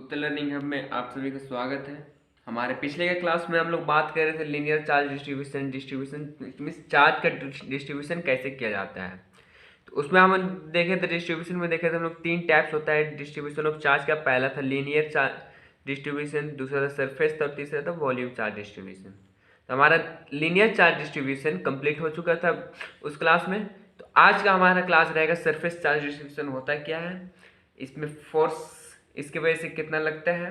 उत्तर learning hub में आप सभी का स्वागत है। हमारे पिछले के क्लास में हम लोग बात कर रहे थे linear charge distribution means charge का डिस्ट्रीब्यूशन कैसे किया जाता है। तो उसमें हम देखे थे, डिस्ट्रीब्यूशन में देखे थे हम लोग तीन टाइप्स होता है डिस्ट्रीब्यूशन ऑफ चार्ज का। पहला था लीनियर चार्ज डिस्ट्रीब्यूशन, दूसरा था सरफेस था और तीसरा था वॉल्यूम चार्ज डिस्ट्रीब्यूशन। तो हमारा लीनियर चार्ज डिस्ट्रीब्यूशन कंप्लीट हो चुका था उस क्लास में। तो आज का हमारा क्लास रहेगा सरफेस चार्ज डिस्ट्रीब्यूशन होता क्या है, इसमें फोर्स इसके वजह से कितना लगता है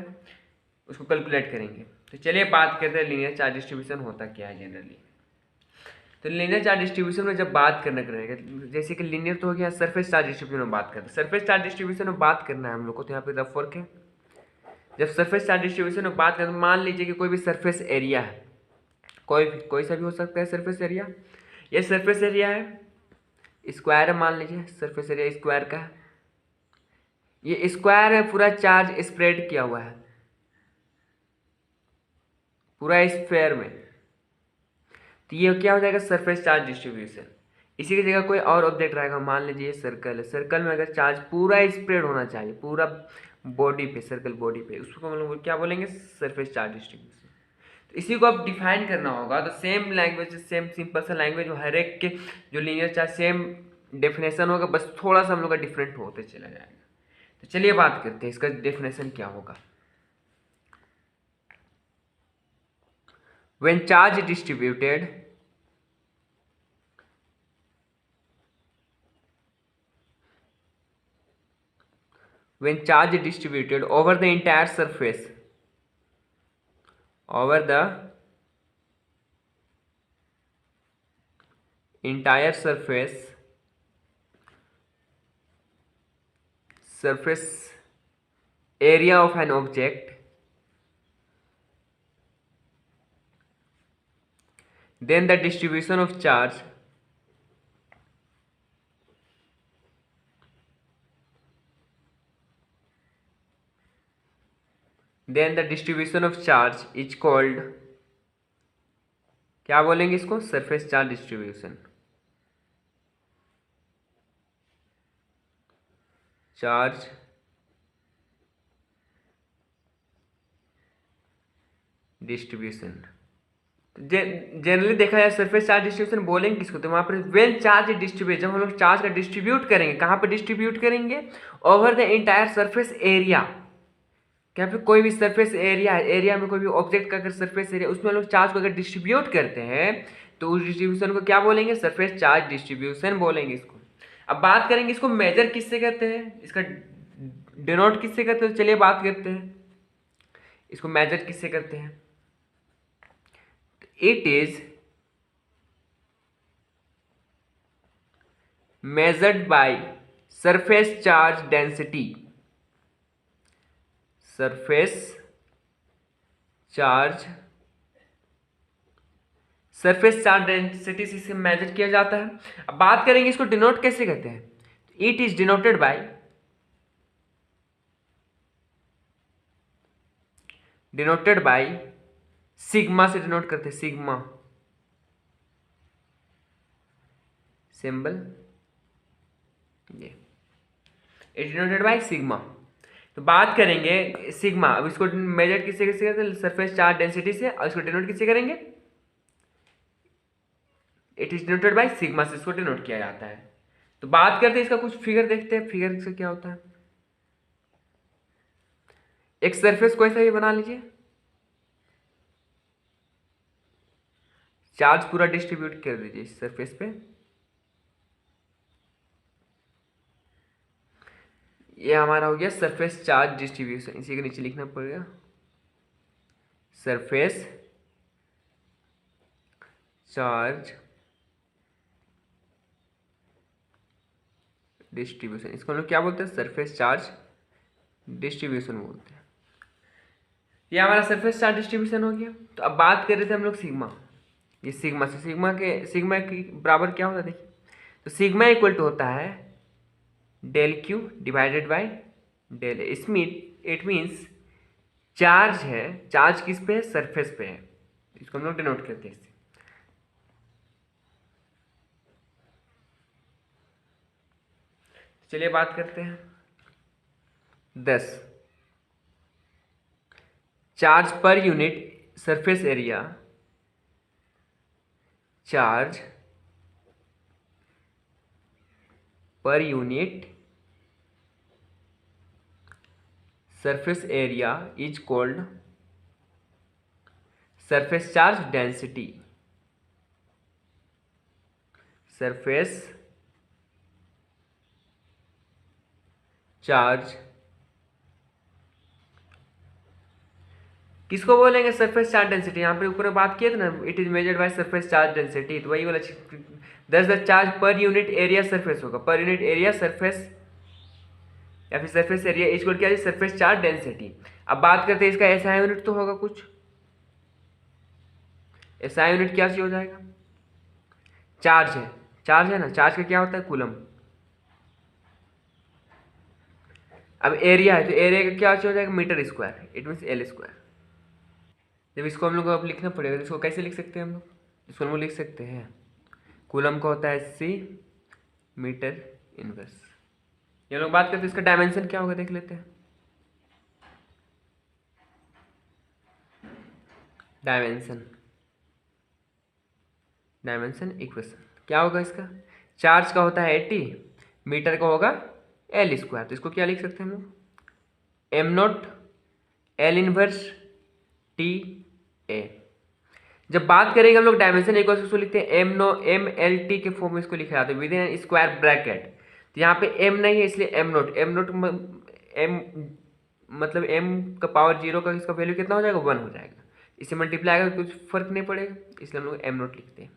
उसको कैलकुलेट करेंगे। तो चलिए बात करते हैं लीनियर चार्ज डिस्ट्रीब्यूशन होता क्या है जनरली। तो लीनियर चार्ज डिस्ट्रीब्यूशन में जब बात करना रहेगा, जैसे कि लीनियर तो हो गया, सरफेस चार्ज डिस्ट्रीब्यूशन में बात करते हैं। सरफेस चार्ज डिस्ट्रीब्यूशन में बात करना है हम लोग को, तो यहाँ पे रफ वर्क है। जब सरफेस चार्ज डिस्ट्रीब्यूशन में बात करें तो मान लीजिए कि कोई भी सरफेस एरिया है, कोई सा भी हो सकता है सरफेस एरिया। ये सरफेस एरिया है, स्क्वायर है, मान लीजिए सरफेस एरिया स्क्वायर का है। ये स्क्वायर है, पूरा चार्ज स्प्रेड किया हुआ है पूरा स्फेयर में। तो ये क्या हो जाएगा, सरफेस चार्ज डिस्ट्रीब्यूशन। इसी की जगह कोई और ऑब्जेक्ट रहेगा, मान लीजिए सर्कल है, सर्कल में अगर चार्ज पूरा स्प्रेड होना चाहिए पूरा बॉडी पे, सर्कल बॉडी पे, उसको हम लोग क्या बोलेंगे, सरफेस चार्ज डिस्ट्रीब्यूशन। तो इसी को अब डिफाइन करना होगा। तो सेम लैंग्वेज, सेम सिंपल सा लैंग्वेज, हर एक के जो लीनियर चार्ज सेम डेफिनेशन होगा, बस थोड़ा सा हम लोग का डिफरेंट होते चला जाएगा। तो चलिए बात करते हैं इसका डेफिनेशन क्या होगा। when charge distributed when charge distributed over the entire surface, over the entire surface area of an object, then the distribution of charge is called, क्या बोलेंगे इसको, surface charge distribution. Charge distribution generally देखा जाए surface charge distribution बोलेंगे किसको, तो वहाँ पर वेन चार्ज डिस्ट्रीब्यूट, जब हम लोग चार्ज का डिस्ट्रीब्यूट करेंगे, कहाँ पर डिस्ट्रीब्यूट करेंगे, over the entire surface area. क्या पे कोई भी सरफेस एरिया है, एरिया में कोई भी ऑब्जेक्ट का अगर सरफेस एरिया, उसमें हम लोग चार्ज को अगर डिस्ट्रीब्यूट करते हैं तो उस डिस्ट्रीब्यूशन को क्या बोलेंगे, सरफेस चार्ज डिस्ट्रीब्यूशन बोलेंगे इसको। अब बात करेंगे इसको मेजर किससे करते हैं, इसका डिनोट किससे करते हैं। तो चलिए बात करते हैं इसको मेजर किससे करते हैं। It is measured by surface charge density, surface charge density से मेजर किया जाता है। अब बात करेंगे इसको डिनोट कैसे करते हैं। It is denoted by sigma से डिनोट करते हैं, सिग्मा सिंबल, ये इट डिनोटेड बाय सिग्मा। तो बात करेंगे सिग्मा, अब इसको मेजर किससे किससे करते हैं, सरफेस चार्ज डेंसिटी से, और इसको डिनोट किससे करेंगे, it is denoted by sigma से इसको डिनोट किया जाता है। तो बात करते हैं इसका कुछ फिगर देखते हैं, फिगर से क्या होता है। एक सरफेस को ऐसा ही बना लीजिए, चार्ज पूरा डिस्ट्रीब्यूट कर दीजिए इस सरफेस पे। ये हमारा हो गया सरफेस चार्ज डिस्ट्रीब्यूशन, इसी के नीचे लिखना पड़ेगा सरफेस चार्ज डिस्ट्रीब्यूशन। इसको हम लोग क्या बोलते हैं, सरफेस चार्ज डिस्ट्रीब्यूशन बोलते हैं। ये हमारा सरफेस चार्ज डिस्ट्रीब्यूशन हो गया। तो अब बात कर रहे थे हम लोग सिग्मा, ये सिग्मा से, सिग्मा के बराबर क्या होता है देखिए। तो सिग्मा इक्वल टू होता है del Q divided by del A. इसमें इट मीन्स चार्ज है, चार्ज किस पे है, सरफेस पे है, इसको हम लोग डिनोट करते हैं इससे। चलिए बात करते हैं 10। Charge per unit surface area, charge per unit surface area is called surface charge density. Surface charge किसको बोलेंगे? Surface charge density. यहाँ पे ऊपर बात किए थे ना, it is measured by surface charge density, तो वही वाला दस the charge per unit area surface होगा, पर यूनिट एरिया सरफेस या फिर सरफेस एरिया इज इक्वल क्या है? Surface charge density. अब बात करते हैं इसका एसआई यूनिट तो होगा कुछ, एसआई यूनिट क्या हो जाएगा? चार्ज है, चार्ज है ना, चार्ज का क्या होता है? कूलम। अब एरिया है तो एरिया का क्या हो जाएगा? Metre square, it means L square. जब इसको हम लोग अब लिखना पड़ेगा, तो इसको कैसे लिख सकते हैं हम लोग? इसको हम लोग लिख सकते हैं, कूलम का होता है सी मीटर इनवर्स। ये लोग बात करते हैं इसका डायमेंशन क्या होगा, देख लेते हैं। डायमेंशन इक्वेशन क्या होगा इसका? चार्ज का होता है 80, मीटर का होगा एल स्क्वायर, तो इसको क्या लिख सकते हैं हम लोग? M naught L inverse T A. जब बात करेंगे हम लोग डायमेंशन इक्वल उसको लिखते हैं एम एल टी के फॉर्म में इसको लिखा जाता है विद इन स्क्वायर ब्रैकेट। तो यहाँ पे एम नहीं है इसलिए एम नोट एम मतलब एम का पावर 0 का इसका वैल्यू कितना हो जाएगा? 1 हो जाएगा। इससे मल्टीप्लाई आएगा तो कुछ फर्क नहीं पड़ेगा, इसलिए हम लोग एम नोट लिखते हैं।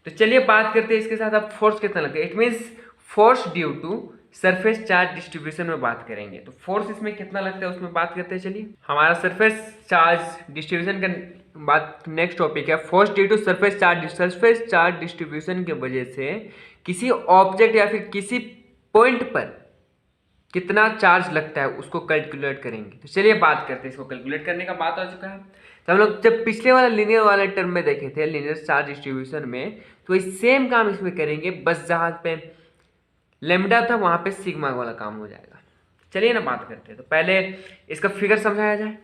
तो चलिए बात करते हैं इसके साथ अब फोर्स कितना लगता है। It means force due to surface charge distribution में बात करेंगे, तो फोर्स इसमें कितना लगता है उसमें बात करते हैं। चलिए हमारा सरफेस चार्ज डिस्ट्रीब्यूशन का बात नेक्स्ट टॉपिक है, force due to surface charge distribution की वजह से किसी ऑब्जेक्ट या फिर किसी पॉइंट पर कितना चार्ज लगता है उसको कैलकुलेट करेंगे। तो चलिए बात करते हैं, इसको कैलकुलेट करने का बात आ चुका है। तो हम लोग जब पिछले वाला लीनियर वाले टर्म में देखे थे, लीनियर चार्ज डिस्ट्रीब्यूशन में, तो वही सेम काम इसमें करेंगे, बस जहाँ पे लेमडा था वहाँ पे सिग्मा वाला काम हो जाएगा। चलिए ना बात करते हैं। तो पहले इसका फिगर समझाया जाए।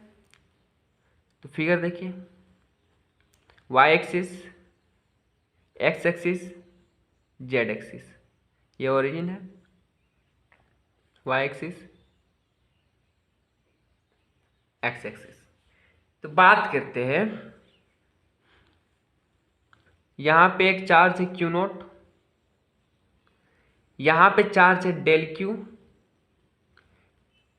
तो फिगर देखिए, Y axis, X axis, Z axis, ये ओरिजिन है, वाई एक्सिस, एक्स एक्सिस। तो बात करते हैं, यहां पे एक चार्ज है क्यू नोट, यहां पे चार्ज है डेल क्यू।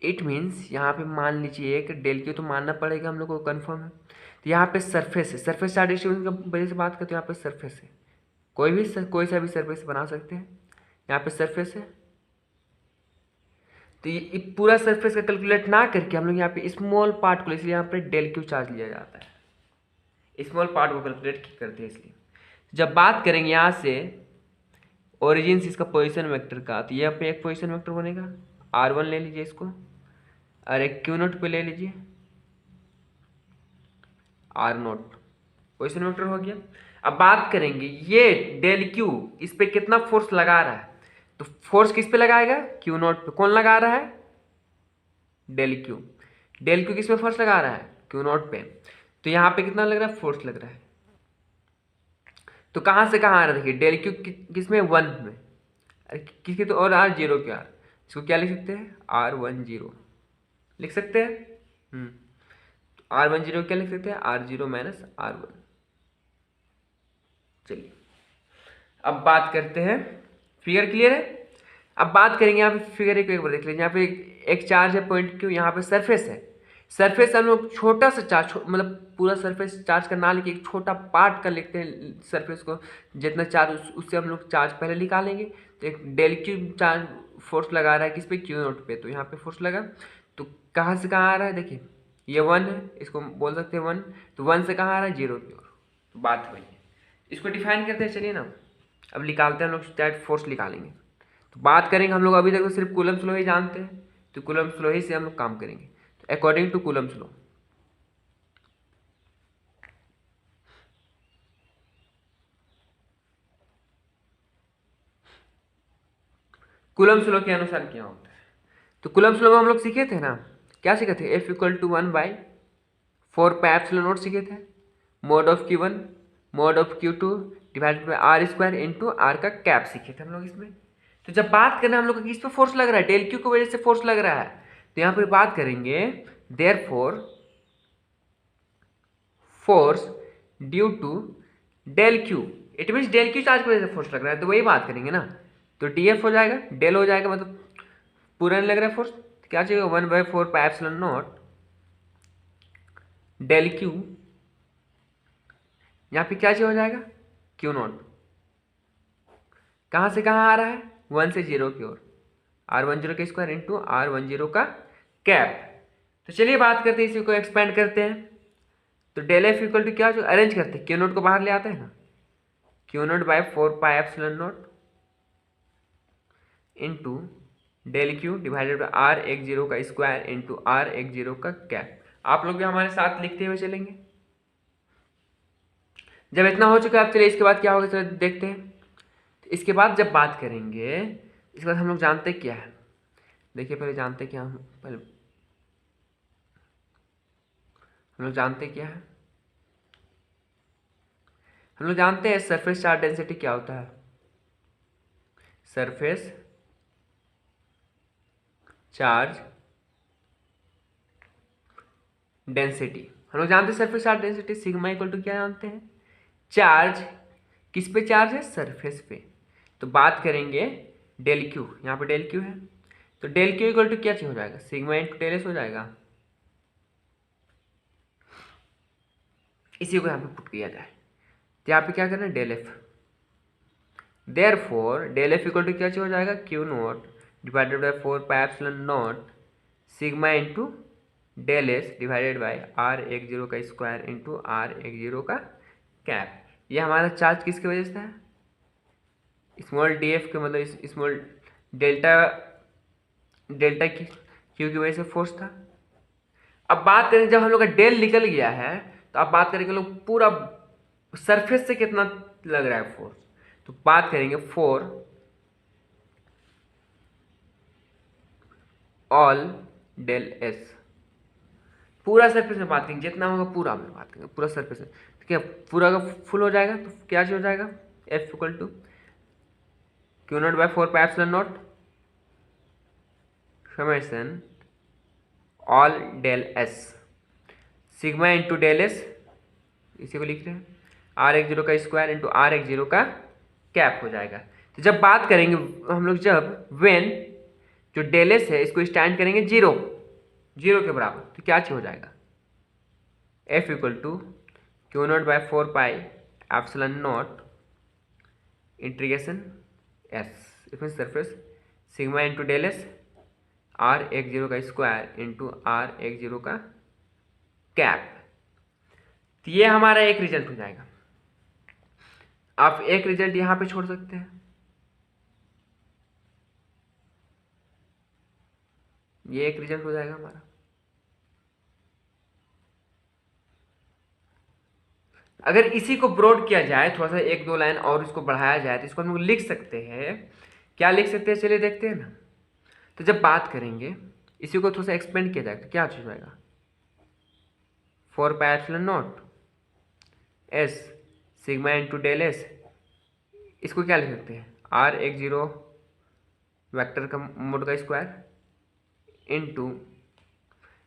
इट मीन्स यहां पे मान लीजिए एक डेल क्यू तो मानना पड़ेगा हम लोग को, कंफर्म है। तो यहाँ पे सरफेस है, सरफेस चार्ज डिस्ट्रीब्यूशन की वजह से बात करते हैं, यहाँ पे सरफेस है, कोई सा भी सरफेस बना सकते हैं। यहाँ पे सरफेस है, तो ये पूरा सरफेस का कैलकुलेट ना करके हम लोग यहाँ पे स्मॉल पार्ट को, इसलिए यहाँ पे डेल क्यू चार्ज लिया जाता है, स्मॉल पार्ट को कैलकुलेट करते हैं। इसलिए जब बात करेंगे यहाँ से ओरिजिन से इसका पोजीशन वेक्टर का, तो यहाँ पे एक पोजीशन वेक्टर बनेगा, R1 ले लीजिए इसको, और एक क्यू नोट पे ले लीजिए R नोट, पोजीशन वेक्टर हो गया। अब बात करेंगे ये डेल क्यू इस पे कितना फोर्स लगा रहा है, तो फोर्स किस पे लगाएगा? क्यू नोट पे। कौन लगा रहा है? Del Q. डेल क्यू किस पे फोर्स लगा रहा है? क्यू नोट पे। तो यहाँ पे कितना लग रहा है? फोर्स लग रहा है। तो कहाँ से कहाँ आ रहा है? देखिए डेल क्यू किस में? 1 में, किसके? तो और R0 के आर, इसको क्या लिख सकते हैं? R10 लिख सकते हैं। तो R10 क्या लिख सकते हैं? R0 minus R1। चलिए अब बात करते हैं, फिगर क्लियर है। अब बात करेंगे यहाँ पे फिगर एक बार देख लीजिए। यहाँ पे एक चार्ज है पॉइंट क्यू, यहाँ पे सरफेस है। सरफेस हम लोग छोटा सा चार्ज, मतलब पूरा सरफेस चार्ज का ना लिखिए, एक छोटा पार्ट का लिखते हैं सरफेस को, जितना चार्ज उससे हम लोग चार्ज पहले निकालेंगे। तो एक डेल क्यू चार्ज फोर्स लगा रहा है किस पे? क्यू नोट पे। तो यहाँ पे फोर्स लगा, तो कहाँ से कहाँ आ रहा है? देखिए ये 1 है, इसको बोल सकते हैं 1। तो 1 से कहाँ आ रहा है? 0 की ओर। तो बात वही है, इसको डिफाइन करते हैं। चलिए ना अब निकालते हैं हम लोग, डायरेक्ट फोर्स निकालेंगे। तो बात करेंगे हम लोग, अभी तक तो सिर्फ कूलम्स लॉ ही जानते हैं, तो कूलम्स लॉ ही से हम लोग काम करेंगे। तो according to Coulomb's law, Coulomb's law के अनुसार क्या होता है? तो कूलम्स लॉ में हम लोग सीखे थे ना, क्या सीखे थे? F = 1/, 4 पाई एप्सिलॉन नॉट सीखे थे, mod of Q1 mod of Q2 divided by R square into R का कैप सीखे थे हम लोग इसमें। तो जब बात करना हम लोग को किस पे फोर्स लग रहा है, डेल क्यू की वजह से फोर्स लग रहा है, तो यहाँ पर बात करेंगे therefore force due to del Q, it means del Q charge की वजह से फोर्स लग रहा है, तो वही बात करेंगे ना। तो डी एफ हो जाएगा, डेल हो जाएगा, मतलब पूरा नहीं लग रहा है फोर्स, तो क्या चाहिए 1/4 pi epsilon naught del Q, यहाँ पे क्या चाहिए हो जाएगा क्यू नॉट, कहाँ से कहाँ आ रहा है 1 से 0 की ओर, R10 का स्क्वायर इंटू R10 का कैप। तो चलिए बात करते हैं, इसी को एक्सपेंड करते हैं। तो डेल एफ इक्वल टू क्या, जो अरेंज करते हैं क्यू नोट को बाहर ले आते हैं ना, Q naught by 4 pi epsilon naught into del Q divided by R10 का स्क्वायर इंटू R10 का कैप। आप लोग भी हमारे साथ लिखते हुए चलेंगे। जब इतना हो चुका है, अब चलिए इसके बाद क्या होगा चलो देखते हैं। तो इसके बाद जब बात करेंगे, इसके बाद हम लोग जानते क्या है, देखिए पहले जानते क्या हम लोग जानते क्या है, हम लोग जानते हैं सरफेस चार्ज डेंसिटी क्या होता है, सरफेस चार्ज डेंसिटी हम लोग जानते हैं, surface charge density sigma equal to क्या जानते हैं, चार्ज किस पे चार्ज है, सरफेस पे। तो बात करेंगे डेल क्यू, यहाँ पे डेल क्यू है, तो डेल क्यू इक्वल टू क्या चीज हो जाएगा, सिग्मा इंटू डेल एस हो जाएगा। इसी को यहाँ पे पुट किया जाए, तो यहाँ पे क्या करना है del F, therefore del F equal to क्या चीज हो जाएगा, Q naught divided by 4 pi epsilon naught sigma into del S divided by R10 का स्क्वायर इंटू R10 का कैप। ये हमारा चार्ज किसकी वजह से है, स्मॉल डी एफ के, मतलब स्मॉल डेल्टा डेल्टा क्यू की वजह से फोर्स था। अब बात करें जब हम लोग का डेल निकल गया है, तो अब बात करेंगे लोग पूरा सरफेस से कितना लग रहा है फोर्स, तो बात करेंगे फॉर ऑल डेल एस, पूरा सरफेस में बात करेंगे, जितना होगा पूरा में बात करेंगे, पूरा सरफेस में, तो क्या पूरा का फुल हो जाएगा, तो क्या हो जाएगा F equal to Q naught by 4 pi epsilon naught summation all del S sigma into del S, इसी को लिख रहे हैं R10 का स्क्वायर इंटू R10 का कैप हो जाएगा। तो जब बात करेंगे हम लोग, जब वेन जो डेल एस है इसको स्टैंड करेंगे जीरो के बराबर, तो क्या चीज हो जाएगा F equal to Q naught by 4 pi epsilon naught integration S, इसमें surface sigma into del S R10 का स्क्वायर इंटू R10 का कैप। तो ये हमारा एक रिजल्ट हो जाएगा। आप एक रिजल्ट यहां पे छोड़ सकते हैं, ये एक रिजल्ट हो जाएगा हमारा। अगर इसी को ब्रॉड किया जाए, थोड़ा सा एक दो लाइन और इसको बढ़ाया जाए, तो इसको हम लोग लिख सकते हैं, क्या लिख सकते हैं चलिए देखते हैं ना। तो जब बात करेंगे इसी को थोड़ा सा एक्सपेंड किया जाए, तो क्या चीज जाएगा 4 pi epsilon naught S sigma into del S, इसको क्या लिख सकते हैं R10 वेक्टर का मोड का स्क्वायर इंटू,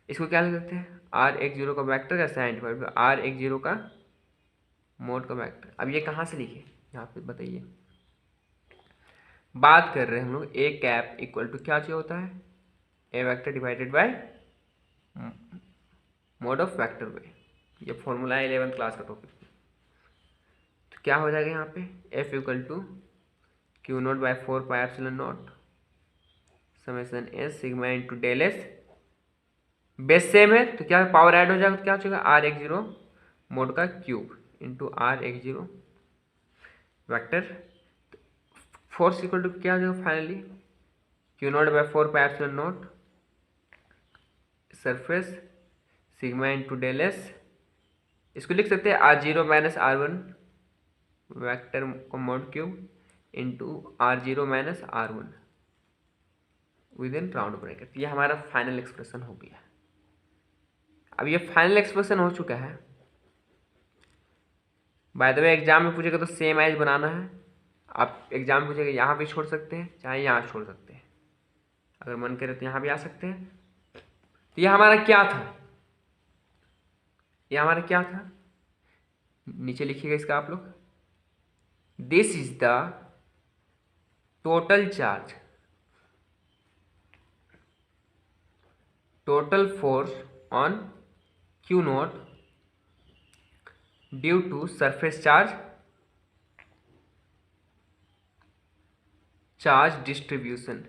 इसको क्या लिख सकते हैं R10 का वेक्टर का साइन R10 का मोड का वेक्टर। अब ये कहाँ से लिखे, यहाँ पे बताइए। बात कर रहे हैं हम लोग ए कैप इक्वल टू क्या चाहिए होता है, A vector divided by mod of vector वे, ये फॉर्मूला है 11th क्लास का टॉपिक। तो क्या हो जाएगा यहाँ पे F equal to Q naught by 4 pi epsilon naught summation S sigma into del S, base same है तो क्या पावर ऐड हो जाएगा, तो क्या हो जाएगा R10 मोड का cube into R10 vector. Force equal to क्या हो जाएगा finally Q naught by 4 pi epsilon naught surface sigma into del S, इसको लिख सकते हैं R0 माइनस R1 वेक्टर को mod cube into R0 minus R1 within round bracket. ये हमारा फाइनल एक्सप्रेशन हो गया। अब ये फाइनल एक्सप्रेशन हो चुका है। बाय द वे एग्जाम में पूछेगा तो सेम एज बनाना है। आप एग्जाम में पूछेगा यहाँ भी छोड़ सकते हैं, चाहे यहाँ छोड़ सकते हैं, अगर मन करे तो यहाँ भी आ सकते हैं। तो ये हमारा क्या था, ये हमारा क्या था, नीचे लिखिएगा इसका आप लोग। This is the total charge, total force on Q naught due to surface charge distribution.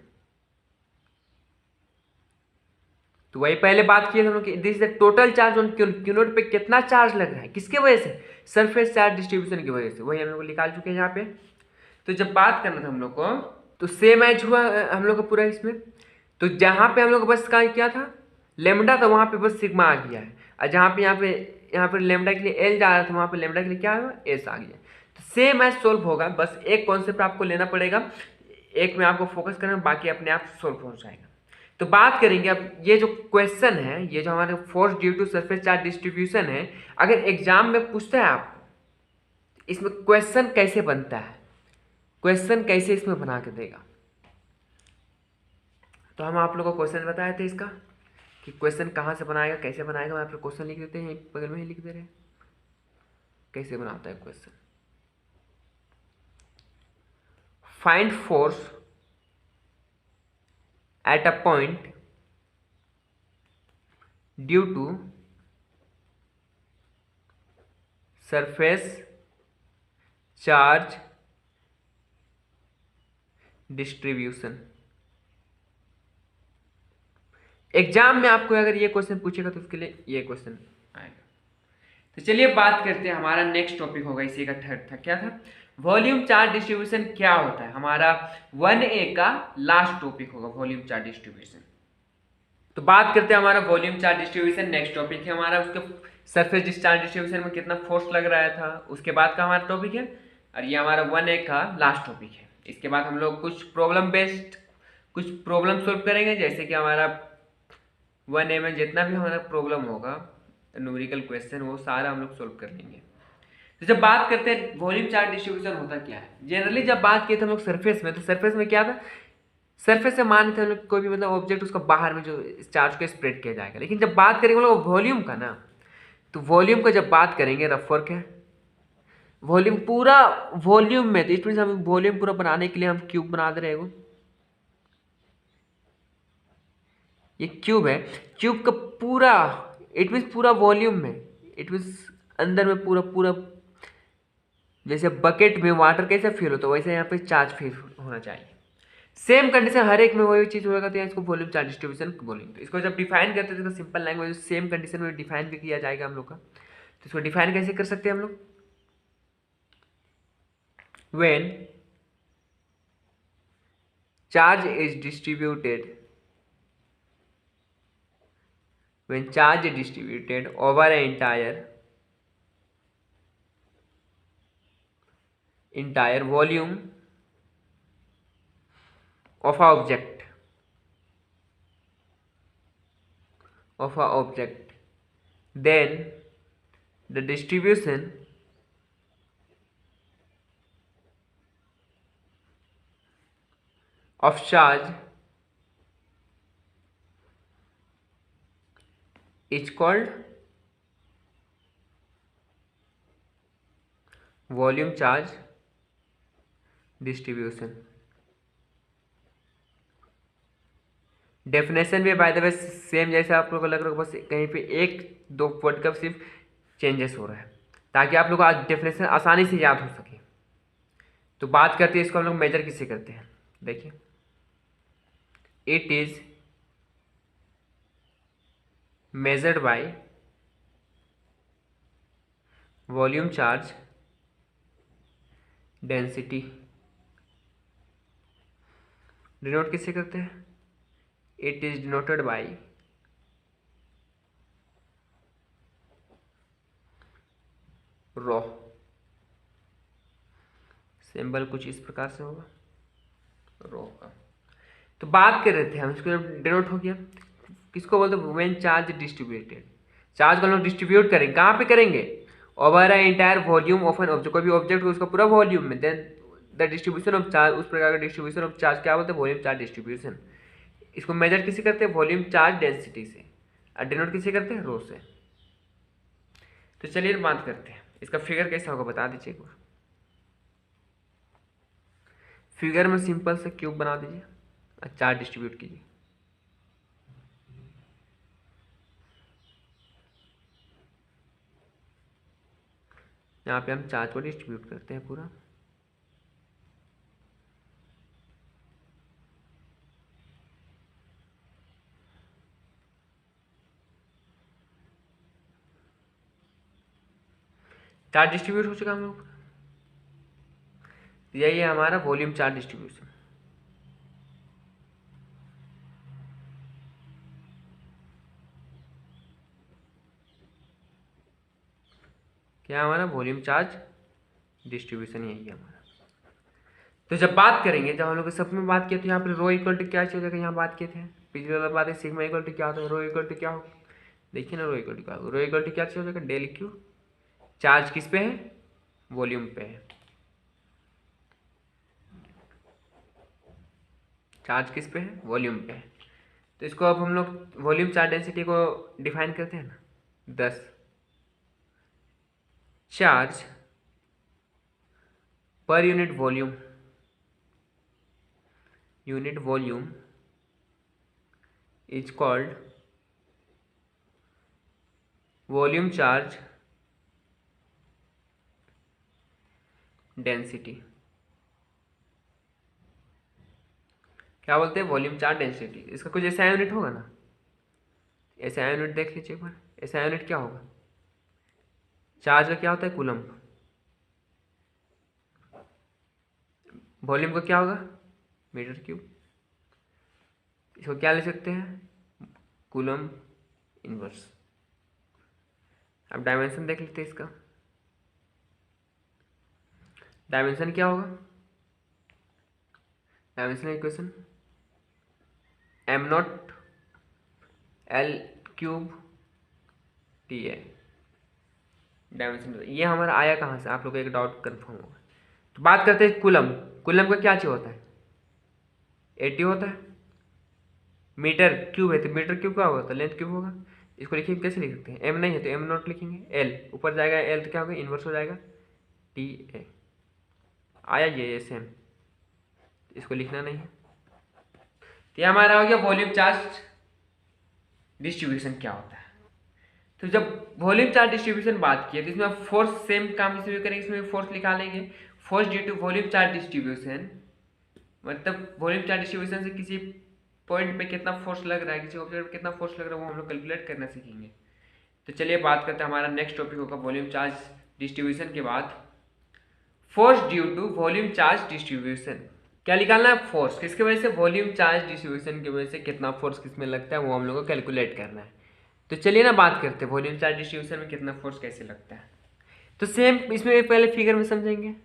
तो वही पहले बात की हम लोग कि this is the total charge on Q naught पे कितना चार्ज लग रहा है, किसके वजह से, सरफेस चार्ज डिस्ट्रीब्यूशन की वजह से, वही हम लोग निकाल चुके हैं यहाँ पे। तो जब बात करना था हम लोग को तो सेम एज हुआ हम लोग का पूरा इसमें। तो जहाँ पे हम लोग बस का क्या था, लेमडा था, वहाँ पे बस सिग्मा आ गया है। और जहाँ पे यहाँ पे लेमडा के लिए एल जा रहा था, वहाँ पे लेमडा के लिए क्या हुआ, एस आ गया। तो सेम एज सोल्व होगा, बस एक कॉन्सेप्ट आपको लेना पड़ेगा, एक में आपको फोकस करना, बाकी अपने आप सोल्व हो जाएगा। तो बात करेंगे अब ये जो क्वेश्चन है, ये जो हमारे force due to surface charge distribution है, अगर एग्जाम में पूछता है आपको इसमें क्वेश्चन कैसे बनता है, क्वेश्चन कैसे इसमें बना के देगा, तो हम आप लोगों को क्वेश्चन बताए थे इसका कि क्वेश्चन कहाँ से बनाएगा, कैसे बनाएगा। मैं आप लोग क्वेश्चन लिख देते हैं, बगल में ही लिख दे रहे हैं कैसे बनाता है question. Find force at a point due to surface charge distribution. Exam में आपको अगर ये क्वेश्चन पूछेगा तो उसके लिए ये क्वेश्चन आएगा। तो चलिए बात करते हैं, हमारा नेक्स्ट टॉपिक होगा इसी का थर्ड था, क्या था, वॉल्यूम चार्ज डिस्ट्रीब्यूशन क्या होता है। हमारा 1A का लास्ट टॉपिक होगा वॉल्यूम चार्ज डिस्ट्रीब्यूशन। तो बात करते हैं हमारा volume charge distribution, next topic है हमारा। उसके सरफेस डिस्चार्ज डिस्ट्रीब्यूशन में कितना फोर्स लग रहा था, उसके बाद का हमारा टॉपिक है, और ये हमारा 1A का लास्ट टॉपिक है। इसके बाद हम लोग कुछ प्रॉब्लम बेस्ड कुछ प्रॉब्लम सोल्व करेंगे, जैसे कि हमारा 1A में जितना भी हमारा प्रॉब्लम होगा न्यूमेरिकल क्वेश्चन, वो सारा हम लोग सोल्व कर लेंगे। तो जब बात करते हैं वॉल्यूम चार्ज डिस्ट्रीब्यूशन होता क्या है, जनरली जब बात किए थे हम लोग सरफेस में, तो सरफेस में क्या था, सरफेस से मान थे हम लोग कोई भी मतलब ऑब्जेक्ट, उसका बाहर में जो चार्ज को स्प्रेड किया जाएगा। लेकिन जब बात करेंगे हम लोग वॉल्यूम का ना, तो वॉल्यूम का जब बात करेंगे, रफ वर्क है वॉल्यूम पूरा, वॉल्यूम में तो इट मीन हम वॉल्यूम पूरा बनाने के लिए हम क्यूब बना दे रहे हैं। ये क्यूब है, क्यूब का पूरा इट मीन्स पूरा वॉल्यूम में, इट मीन्स अंदर में पूरा पूरा, जैसे बकेट में वाटर कैसे फिल होता है वैसे यहाँ पे चार्ज फिल होना चाहिए। सेम कंडीशन हर एक में वही चीज़ होगा, तो इसको वॉल्यूम चार्ज डिस्ट्रीब्यूशन बोलेंगे। तो इसको जब डिफाइन करते हैं तो सिंपल लैंग्वेज सेम कंडीशन में डिफाइन भी किया जाएगा हम लोग का। तो इसको डिफाइन कैसे कर सकते हैं हम लोग, when charge is distributed, when charge is distributed over an entire volume of a object, then the distribution of charge is called volume charge distribution. Definition भी बाय द वे सेम जैसे आप लोगों को लग रहा है, बस कहीं पे एक दो वर्ड का सिर्फ चेंजेस हो रहा है, ताकि आप लोग को आज डेफिनेशन आसानी से याद हो सके। तो बात करते हैं इसको हम लोग मेजर किससे करते हैं, देखिए, it is measured by volume charge density. Denote किससे करते हैं, it is denoted by raw. Symbol कुछ इस प्रकार से होगा रॉ का। तो बात कर रहे थे हम, इसको डिनोट हो गया, किसको बोलते हैं, व्हेन चार्ज डिस्ट्रीब्यूटेड। चार्ज को हम लोग डिस्ट्रीब्यूट करेंगे, कहाँ पे करेंगे, over a entire volume of an object, कोई भी ऑब्जेक्ट हो उसका पूरा वॉल्यूम में, then the distribution of charge, उस प्रकार का डिस्ट्रीब्यूशन ऑफ चार्ज क्या बोलते हैं, वॉल्यूम चार्ज डिस्ट्रीब्यूशन। इसको मेजर किसे करते हैं, वॉल्यूम चार्ज डेंसिटी से, और डिनोट किसे करते हैं, रो से। तो चलिए बात करते हैं इसका फिगर कैसा होगा, बता दीजिए एक बार। फिगर में सिंपल से क्यूब बना दीजिए और चार्ज डिस्ट्रीब्यूट कीजिए। यहाँ पे हम चार्ज को डिस्ट्रीब्यूट करते हैं पूरा। चार्ज डिस्ट्रीब्यूट हो चुका हम लोग, यही है हमारा वॉल्यूम चार्ज डिस्ट्रीब्यूशन। क्या हमारा वॉल्यूम चार्ज डिस्ट्रीब्यूशन, यही है हमारा। तो जब बात करेंगे, जब हम लोग सब में बात किए तो यहाँ पर रो इक्वल टू क्या चीज़, यहाँ बात किए थे पिछले वाला बात है, सिग्मा इक्वल टू क्या होता है, रो इक्वल टू क्या हो, देखिए ना रो इक्वल टू क्या होगा, रो इक्वल टू क्या चीज़ हो जाएगा, डेल क्यू। चार्ज किस पे है, वॉल्यूम पे है, चार्ज किस पे है, वॉल्यूम पे है। तो इसको अब हम लोग वॉल्यूम चार्ज डेंसिटी को डिफाइन करते हैं ना, 10 charge per unit volume is called volume charge density. क्या बोलते हैं, वॉल्यूम चार्ज डेंसिटी। इसका कुछ ऐसा यूनिट होगा ना, ऐसा यूनिट देख लीजिए एक बार, ऐसा यूनिट क्या होगा, चार्ज का क्या होता है, कूलम्ब। वॉल्यूम का क्या होगा, मीटर क्यूब। इसको क्या ले सकते हैं, कूलम्ब इनवर्स। अब डायमेंशन देख लेते हैं इसका, डायमेंशन क्या होगा, dimension equation m0 L³ TA dimension. ये हमारा आया कहाँ से, आप लोग को एक डाउट कंफर्म होगा। तो बात करते हैं कूलम्ब। कूलम्ब का क्या चीज होता है, 80 होता है। मीटर क्यूब है तो मीटर क्यूब क्या होगा, लेंथ क्यूब होगा। इसको लिखिए, कैसे लिख सकते हैं, m नहीं है तो m0 लिखेंगे, l ऊपर जाएगा, l तो क्या होगा, इन्वर्स हो जाएगा TA। आया ये सेम, इसको लिखना नहीं है। तो ये हमारा हो गया वॉल्यूम चार्ज डिस्ट्रीब्यूशन क्या होता है। तो जब वॉल्यूम चार्ज डिस्ट्रीब्यूशन बात की है तो इसमें फोर्स सेम काम इसमें भी करेंगे, इसमें फोर्स निकालेंगे। Force due to volume charge distribution, मतलब वॉल्यूम चार्ज डिस्ट्रीब्यूशन से किसी पॉइंट पे कितना फोर्स लग रहा है, किसी ऑब्जेक्ट पे कितना फोर्स लग रहा है, वो हम लोग कैलकुलेट करना सीखेंगे। तो चलिए बात करते हैं, हमारा नेक्स्ट टॉपिक होगा वॉल्यूम चार्ज डिस्ट्रीब्यूशन के बाद force due to volume charge distribution. क्या निकालना है, फोर्स किसकी वजह से, वॉल्यूम चार्ज डिस्ट्रीब्यूशन की वजह से कितना फोर्स किसमें लगता है, वो हम लोग को कैलकुलेट करना है। तो चलिए ना बात करते हैं वॉल्यूम चार्ज डिस्ट्रीब्यूशन में कितना फोर्स कैसे लगता है। तो सेम इसमें पहले फिगर में समझेंगे,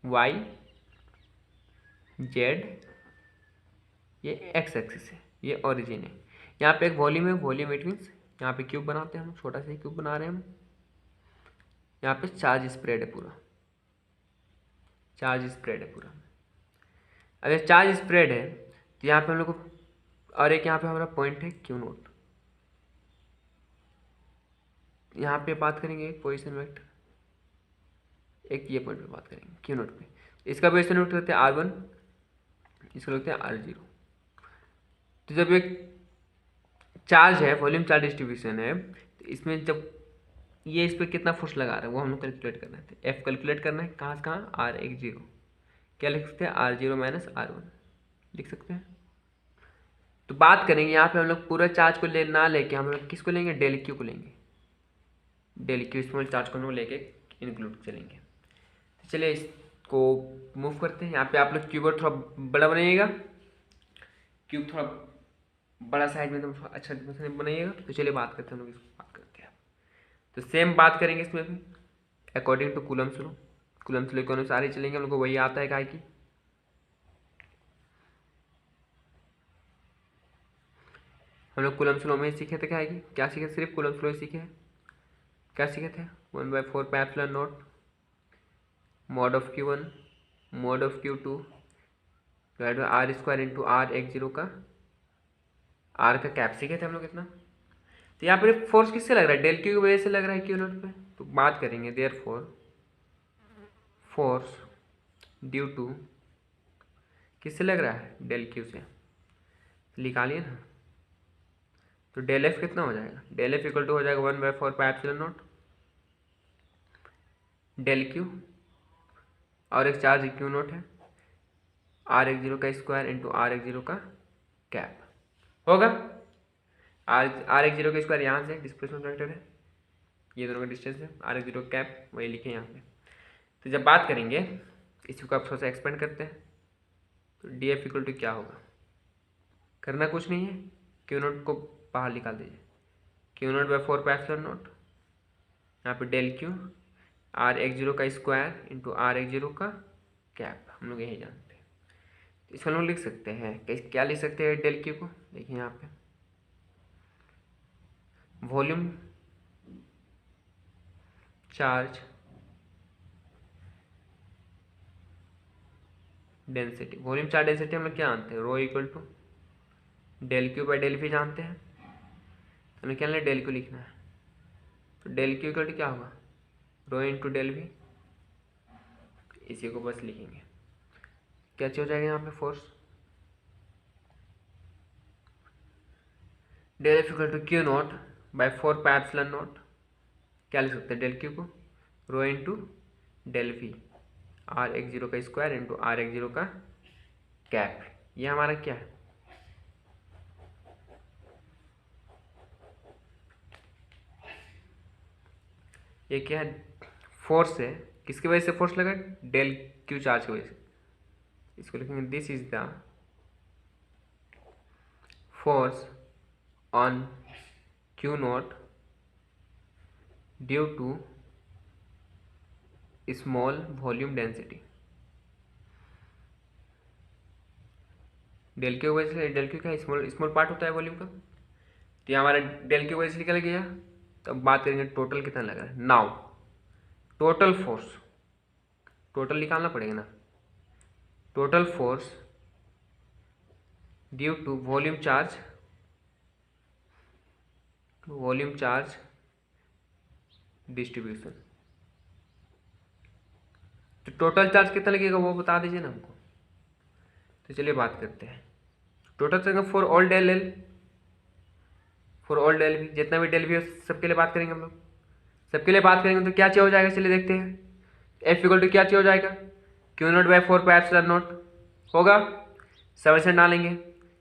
वाई जेड, ये एक्स एक्सिस है, ये ओरिजिन है। यहाँ पे एक वॉल्यूम है, वॉल्यूम इट मीन्स यहाँ पे क्यूब बनाते हैं हम, छोटा सा क्यूब बना रहे हैं हम। यहाँ पे चार्ज स्प्रेड है पूरा, चार्ज स्प्रेड है पूरा। अगर चार्ज स्प्रेड है तो यहाँ पे हम लोग को, और एक यहाँ पे हमारा पॉइंट है क्यू नोट। यहाँ पे बात करेंगे पोजीशन वेक्टर, एक ये पॉइंट पे बात करेंगे क्यू नोट पे। इसका पोजीशन वेक्टर होता है R1, इसका लगता है R0। तो जब एक चार्ज है, वॉल्यूम चार्ज डिस्ट्रीब्यूशन है, तो इसमें जब ये इस पर कितना फोर्स लगा रहा है वो हम लोग कैलकुलेट करना है। एफ कैलकुलेट करना है, कहाँ से कहाँ, R10। क्या लिख सकते हैं, R0 - R1 लिख सकते हैं। तो बात करेंगे यहाँ पे हम लोग पूरा चार्ज को ना लेके हम लोग किसको लेंगे, डेल क्यू को लेंगे। डेल क्यू स्मॉल चार्ज को हम लोग लेके इंक्लूड चलेंगे। तो चलिए इसको मूव करते हैं। यहाँ पे आप लोग क्यूब थोड़ा बड़ा बनाइएगा, क्यूब थोड़ा बड़ा साइज में तो अच्छा बनाइएगा। तो चलिए बात करते हैं हम लोग, इसको बात करते हैं। तो सेम बात करेंगे इसमें भी according to Coulomb's law. Coulomb's law के अनुसार ही चलेंगे, हम लोग को वही आता है, काय की हम लोग कूलम्ब स्लो में सीखे थे, क्या सीखे, सिर्फ कूलम्ब स्लो ही सीखे हैं। क्या सीखे थे, 1/4πε0 mod of Q1 mod of Q2 divide by R² into R10 का R का कैप सीखे थे हम लोग इतना। तो यहाँ पर फोर्स किससे लग रहा है, डेल क्यू की वजह से लग रहा है Q0 पे। तो बात करेंगे देयरफॉर फोर्स ड्यू टू किससे लग रहा है, डेल क्यू से, निकालिए ना। तो डेल एफ कितना हो जाएगा, डेल एफ इक्वल टू हो जाएगा 1/4πε0 डेल क्यू, और एक चार्ज Q0 है, R10 का स्क्वायर इंटू R10 का कैप होगा। R10 का स्क्वायर यहाँ से डिस्प्लेसमेंट वेक्टर है, ये दोनों का डिस्टेंस है, R10 का कैप वही लिखे यहाँ पे। तो जब बात करेंगे इसको आप थोड़ा सा एक्सपेंड करते हैं, तो डी एफ इक्वल टू क्या होगा, करना कुछ नहीं है, Q0 को बाहर निकाल दीजिए, Q0/4πε0 यहाँ पे डेल क्यू R10 का स्क्वायर इंटू R10 का कैप, हम लोग यही जानते हैं। तो इसको हम लोग लिख सकते हैं, क्या लिख सकते हैं डेल क्यू को, देखिए यहाँ पे volume charge density, volume charge density हम लोग क्या जानते हैं, rho equal to del Q by del V जानते हैं। हमें क्या लेना, डेल क्यू लिखना है, तो डेल क्यू इक्वल टू क्या होगा, रो इंटू डेल वी, इसी को बस लिखेंगे। क्या चीज हो जाएगा यहाँ पे, force del F equal to Q0/4πε0, क्या लिख सकते हैं डेल क्यू को, रो इंटू डेल वी, R10 का स्क्वायर इंटू R10 का कैप। ये हमारा क्या है, ये क्या है, फोर्स है, किसकी वजह से फोर्स लगा, डेल क्यू चार्ज की वजह से। इसको लिखेंगे this is the force on Q0 due to small volume density. Del Q वजह से, डेल क्यू क्या स्मॉल पार्ट होता है वॉल्यूम का, तो ये हमारा डेल क्यू वजह से निकल गया। तो अब बात करेंगे टोटल कितना लगा है, नाउ टोटल फोर्स, टोटल निकालना पड़ेगा ना, total force due to volume charge distribution. तो टोटल चार्ज कितना लगेगा वो बता दीजिए ना हमको। तो चलिए बात करते हैं, टोटल लगेगा for all del L, for all del V, जितना भी डेल वी सबके लिए बात करेंगे हम लोग, सबके लिए बात करेंगे। तो क्या चाहिए हो जाएगा, चलिए देखते हैं, एफ इक्वल टू क्या चाहिए हो जाएगा, Q0/4πε0 होगा, समेशन डालेंगे,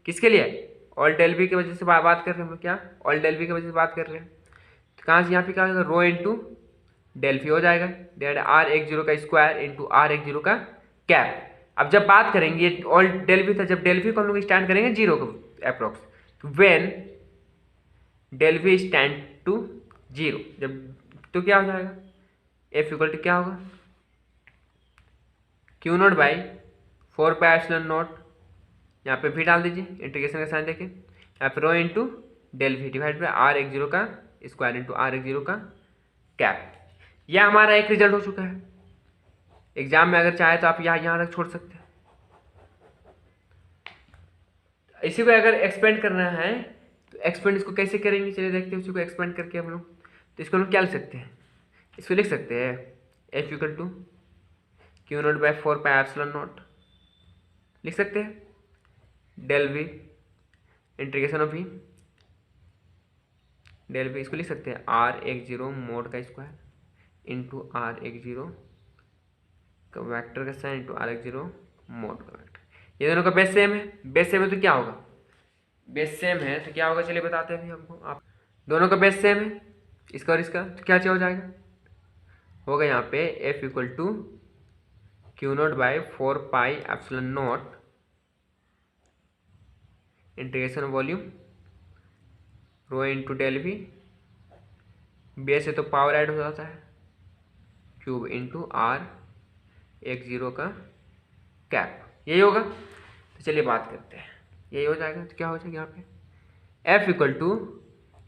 किसके लिए, ऑल डेल वी की वजह से बात कर रहे हैं हम लोग, क्या ऑल डेल वी की वजह से बात कर रहे हैं। तो कहाँ से यहाँ पे क्या होगा, रो इंटू डेल वी हो जाएगा, डेट R10 का स्क्वायर इंटू R10 का कैप। अब जब बात करेंगे ऑल डेल वी था, जब डेल वी को हम लोग स्टैंड करेंगे 0 को अप्रोक्स, तो when del V stand to 0, जब तो क्या हो जाएगा, एफ इक्वल टू क्या होगा, Q0/4πε0, यहाँ पे भी डाल दीजिए, इंटीग्रेशन का साइन देके, यहाँ पे rho into del V divide by R10 का स्क्वायर इंटू R10 का कैप। यह हमारा एक रिजल्ट हो चुका है। एग्जाम में अगर चाहे तो आप यहाँ तक छोड़ सकते हैं। इसी को अगर एक्सपेंड करना है तो एक्सपेंड इसको कैसे करेंगे, चलिए देखते हैं। उसी को एक्सपेंड करके हम लोग, तो इसको हम क्या लिख सकते हैं, इसको लिख सकते हैं एफ इक्वल टू Q0/4πε0 लिख सकते हैं, del V integration of V del V, इसको लिख सकते हैं R10 मोड का स्क्वायर इंटू R10 का वेक्टर का साइन इंटू R10 मोड का वेक्टर। ये दोनों का बेस सेम है, बेस सेम है तो क्या होगा, बेस सेम है तो क्या होगा, चलिए बताते हैं अभी हमको। आप दोनों का बेस सेम है, इसका और इसका, तो क्या हो जाएगा, होगा यहाँ पे F equal to Q0/4πε0 integration volume rho into del V, base है तो पावर ऐड हो जाता है, क्यूब इंटू R10 का कैप, यही होगा। तो चलिए बात करते हैं, यही हो जाएगा। तो क्या हो जाएगा यहाँ पे F equal to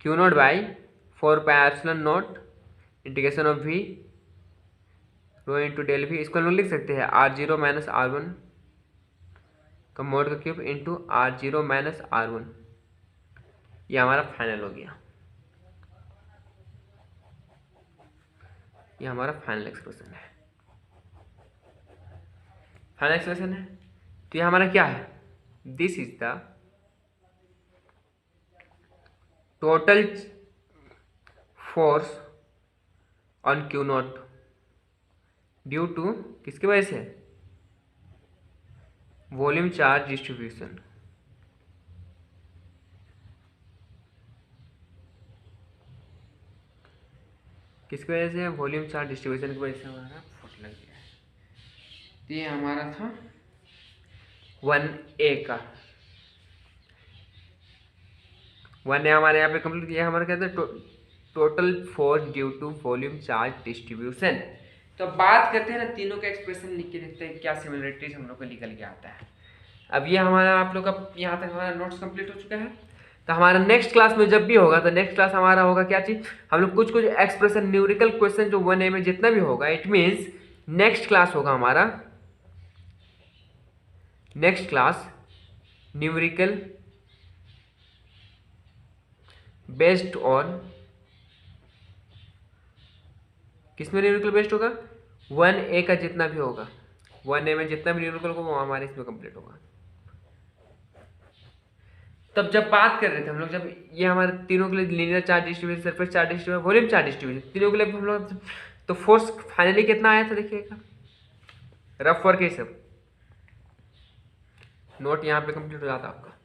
Q naught by 4πε0 integration of v rho into del V. इसको हम लोग लिख सकते हैं r0 माइनस r1 का मोड का cube into r0 minus r1। ये हमारा फाइनल हो गया, ये हमारा फाइनल एक्सप्रेशन है, फाइनल एक्सप्रेशन है। तो ये हमारा क्या है, this is the total force on Q naught due to किसकी वजह से, वॉल्यूम चार्ज डिस्ट्रीब्यूशन। किसकी वजह से, वॉल्यूम चार्ज डिस्ट्रीब्यूशन की वजह से हमारा फुट लग गया है। तो ये हमारा था 1A का, 1A हमारे यहाँ पे कंप्लीट किया। हमारा कहते हैं total force due to volume charge distribution. तो बात करते हैं ना, तीनों का एक्सप्रेशन लिख के देखते हैं क्या सिमिलरिटीज हम लोग को निकल के आता है। अब ये हमारा आप लोग का यहाँ तक हमारा नोट्स कंप्लीट हो चुका है। तो हमारा नेक्स्ट क्लास में जब भी होगा, तो नेक्स्ट क्लास हमारा होगा क्या चीज, हम लोग कुछ कुछ एक्सप्रेशन न्यूमेरिकल क्वेश्चन जो 1A में जितना भी होगा, इट मीन्स नेक्स्ट क्लास होगा हमारा, next class numerical based on, किसमें न्यूमेरिकल बेस्ड होगा, 1A का जितना भी होगा, 1A में जितना भी न्यूमेरिकल होगा वो हमारे इसमें कंप्लीट होगा। तब जब बात कर रहे थे हम लोग, जब ये हमारे तीनों के लिए linear charge distribution, surface charge distribution, volume charge distribution, तीनों के लिए हम लोग, तो फोर्स फाइनली कितना आया था देखिएगा, रफ वर्क ये सब नोट यहाँ पे कंप्लीट हो जाता आपका।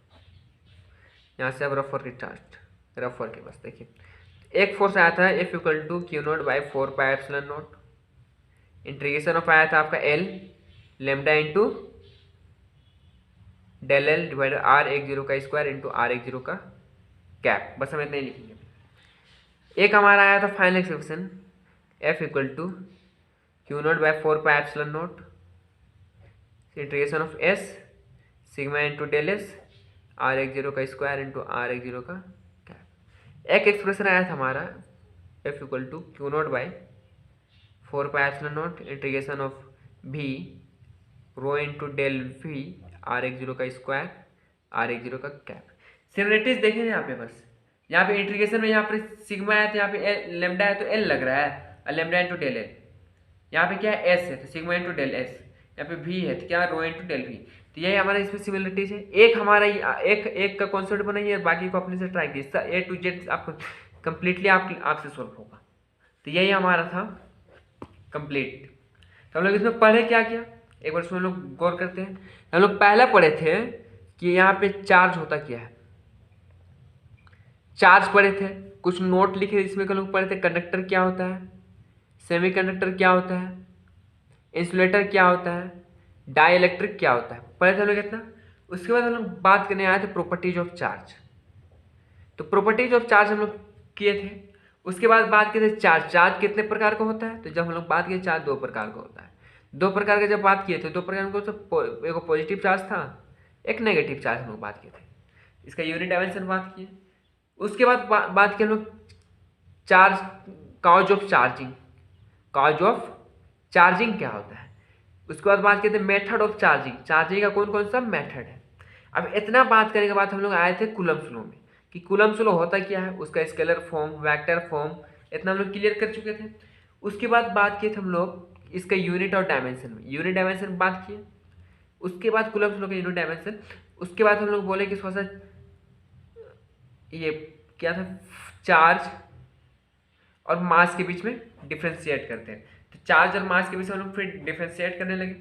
यहाँ से अब rough work charge, rough work है बस। देखिए एक फोर्स आया था F equal to Q naught by 4πε0, integration of आया था आपका L lambda into del L divide r10 का स्क्वायर इंटू r10 का कैप, बस हम इतना ही लिखेंगे। एक हमारा आया था final expression F equal to Q naught by 4πε0 integration of S sigma into del S r10 का स्क्वायर इंटू r10 का कैप। एक एक्सप्रेशन आया था हमारा F equal to Q naught by 4πε0 integration of V rho into del we r10 का square r10 का cap. Similarities देखें यहाँ पे, बस यहाँ पे इंटीग्रेशन में यहाँ पे सिग्मा है तो यहाँ पे लेमडा है तो एल लग रहा है, और लेमडा इंटू डेल एल, यहाँ पे क्या है एस है तो सिग्मा इंटू डेल एस, यहाँ पे भी है तो क्या रो इंटू डेल वी। तो यही हमारा इसमें सिमिलरिटीज है। एक हमारा एक का कॉन्सेप्ट बनाइए, बाकी को अपने से ट्राई कीजिए, A to Z आपको कंप्लीटली आपसे सोल्व होगा। तो यही हमारा था कंप्लीट। तो हम लोग इसमें पढ़े क्या किया, एक बार इसमें हम लोग गौर करते हैं। हम लोग पहले पढ़े थे कि यहाँ पे चार्ज होता क्या है, चार्ज पढ़े थे, कुछ नोट लिखे इसमें हम लोग पढ़े थे, कंडक्टर क्या होता है, सेमीकंडक्टर क्या होता है, इंसुलेटर क्या होता है, डाइइलेक्ट्रिक क्या होता है, पढ़े थे हम लोग इतना। उसके बाद हम लोग बात करने आए थे प्रॉपर्टीज ऑफ चार्ज। तो प्रॉपर्टीज ऑफ चार्ज हम लोग किए थे। उसके बाद बात किए थे चार्ज, चार्ज कितने प्रकार का होता है, तो जब हम लोग बात किए चार्ज 2 प्रकार का होता है। 2 प्रकार का जब बात किए थे, 2 प्रकार को एक पॉजिटिव चार्ज था, एक नेगेटिव चार्ज हम लोग बात किए थे, इसका यूनिट डायमेंशन बात किए। उसके बाद बात किए हम लोग charge, cause of charging, cause of charging क्या होता है। उसके बाद बात करते हैं मेथड ऑफ चार्जिंग, चार्जिंग का कौन कौन सा मेथड है। अब इतना बात करने के बाद हम लोग आए थे कूलम्ब लॉ में, कि कूलम्ब लॉ होता क्या है, उसका स्केलर फॉर्म, वेक्टर फॉर्म, इतना हम लोग क्लियर कर चुके थे। उसके बाद बात किए थे हम लोग इसका यूनिट और डायमेंशन में, यूनिट डायमेंशन बात किए। उसके बाद कूलम्ब लॉ का यूनिट डायमेंशन। उसके बाद हम लोग बोले कि थोड़ा सा ये क्या था, चार्ज और मास के बीच में डिफ्रेंशिएट करते हैं। तो चार्ज और मास के बीच में हम लोग फिर डिफ्रेंशिएट करने लगे।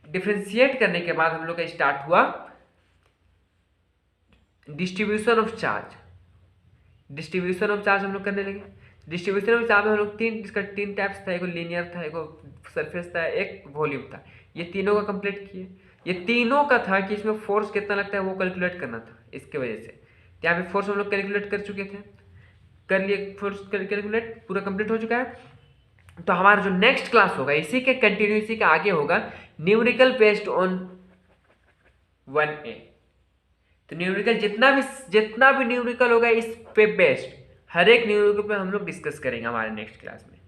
डिफ्रेंशिएट करने के बाद हम लोग का स्टार्ट हुआ distribution of charge. Distribution of charge हम लोग करने लगे। डिस्ट्रीब्यूशन ऑफ चार्ज में हम लोग इसका 3 टाइप्स था, एक लीनियर था, एक सरफेस था, एक वॉल्यूम था। ये तीनों का कंप्लीट किए। ये तीनों का था कि इसमें फोर्स कितना लगता है वो कैलकुलेट करना था, इसके वजह से। यहाँ पे फोर्स हम लोग कैलकुलेट कर चुके थे, कर लिए, फोर्स कैलकुलेट पूरा कंप्लीट हो चुका है। तो हमारा जो नेक्स्ट क्लास होगा इसी के कंटिन्यू, इसी के आगे होगा न्यूमेरिकल बेस्ड ऑन 1A। तो न्यूमेरिकल जितना भी न्यूमेरिकल होगा इस पे बेस्ड हर एक न्यूमेरिकल पे हम लोग डिस्कस करेंगे हमारे नेक्स्ट क्लास में।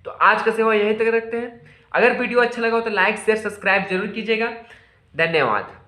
तो आज का सेवा यहीं तक रखते हैं। अगर वीडियो अच्छा लगा हो तो लाइक शेयर सब्सक्राइब जरूर कीजिएगा। धन्यवाद।